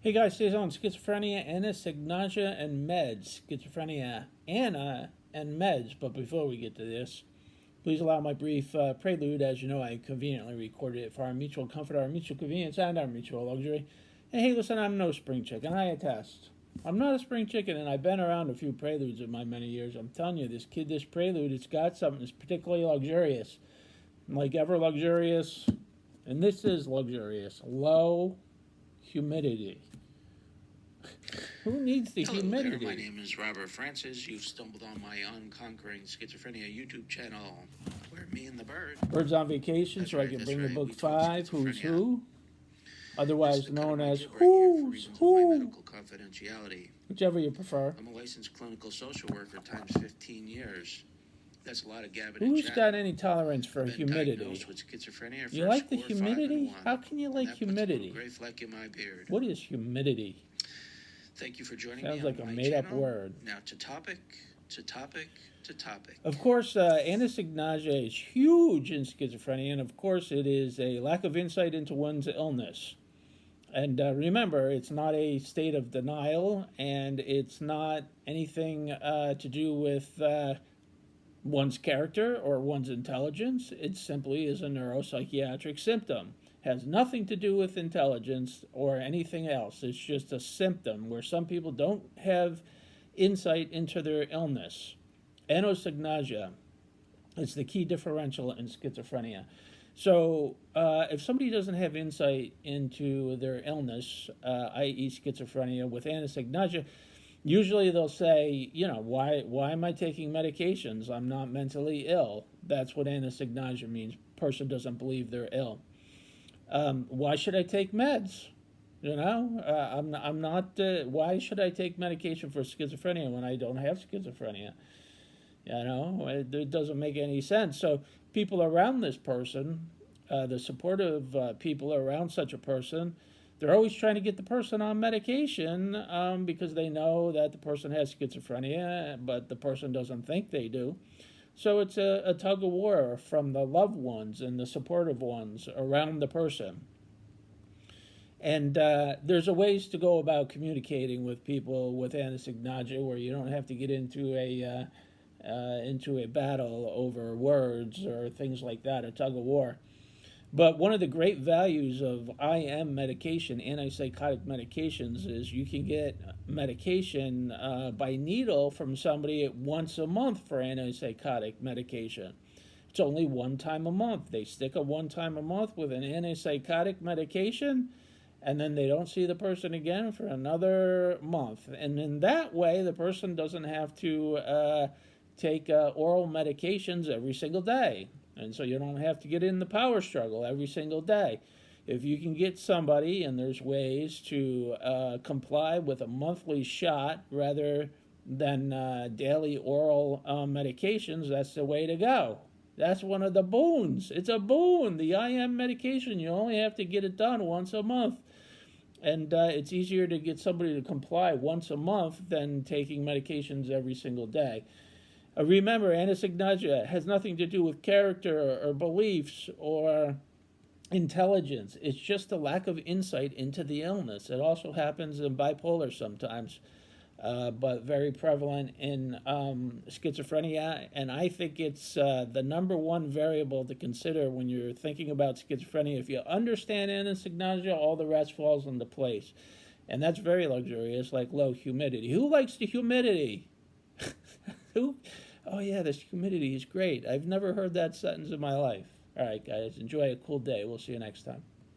Hey guys, today's on schizophrenia, anosognosia, and meds. Schizophrenia, Anna, and meds. But before we get to this, please allow my brief prelude. As you know, I conveniently recorded it for our mutual comfort, our mutual convenience, and our mutual luxury. And hey, listen, I'm no spring chicken. I attest. I'm not a spring chicken, and I've been around a few preludes in my many years. I'm telling you, this prelude, it's got something that's particularly luxurious. Like ever luxurious, and this is luxurious. Low humidity. Who needs the Hello humidity? there, my name is Robert Francis. You've stumbled on my Unconquering Schizophrenia YouTube channel, where me and the bird... Bird's on vacation, That's so I right, can that's bring right, the book we talk 5, Who's schizophrenia. Who, This is otherwise the cut of known my as jib right here for Who's reasons of my Who, medical confidentiality. whichever you prefer. I'm a licensed clinical social worker times 15 years. That's a lot of gabbing and Who's chatting. got any tolerance for I've been humidity? diagnosed with schizophrenia for You like the 4, 5, and humidity? 1. How can you like That puts a little humidity? gray fleck in my beard. What is humidity? Thank you for joining Sounds me like on a my made-up channel. word. Now to topic, to topic, to topic. Of course, anosognosia is huge in schizophrenia, and of course it is a lack of insight into one's illness. And remember, it's not a state of denial, and it's not anything to do with one's character or one's intelligence. It simply is a neuropsychiatric symptom. Has nothing to do with intelligence or anything else. It's just a symptom where some people don't have insight into their illness. Anosognosia is the key differential in schizophrenia. So, if somebody doesn't have insight into their illness, i.e., schizophrenia, with anosognosia, usually they'll say, why am I taking medications? I'm not mentally ill. That's what anosognosia means. Person doesn't believe they're ill. Why should I take meds? I'm not. Why should I take medication for schizophrenia when I don't have schizophrenia? It doesn't make any sense. So people around this person, the supportive people around such a person, they're always trying to get the person on medication because they know that the person has schizophrenia, but the person doesn't think they do. So it's a tug of war from the loved ones and the supportive ones around the person. And there's a ways to go about communicating with people with anosognosia where you don't have to get into a battle over words or things like that, a tug of war. But one of the great values of IM medication, antipsychotic medications, is you can get medication by needle from somebody once a month for antipsychotic medication. It's only one time a month. They stick a one time a month with an antipsychotic medication, and then they don't see the person again for another month. And in that way, the person doesn't have to take oral medications every single day. And so you don't have to get in the power struggle every single day. If you can get somebody, and there's ways to comply with a monthly shot rather than daily oral medications, that's the way to go. That's one of the boons. It's a boon. The IM medication, you only have to get it done once a month. And it's easier to get somebody to comply once a month than taking medications every single day. Remember, anosognosia has nothing to do with character or beliefs or intelligence. It's just a lack of insight into the illness. It also happens in bipolar sometimes, but very prevalent in schizophrenia. And I think it's the number one variable to consider when you're thinking about schizophrenia. If you understand anosognosia, all the rest falls into place. And that's very luxurious, like low humidity. Who likes the humidity? Who? Oh, yeah, this humidity is great. I've never heard that sentence in my life. All right, guys, enjoy a cool day. We'll see you next time.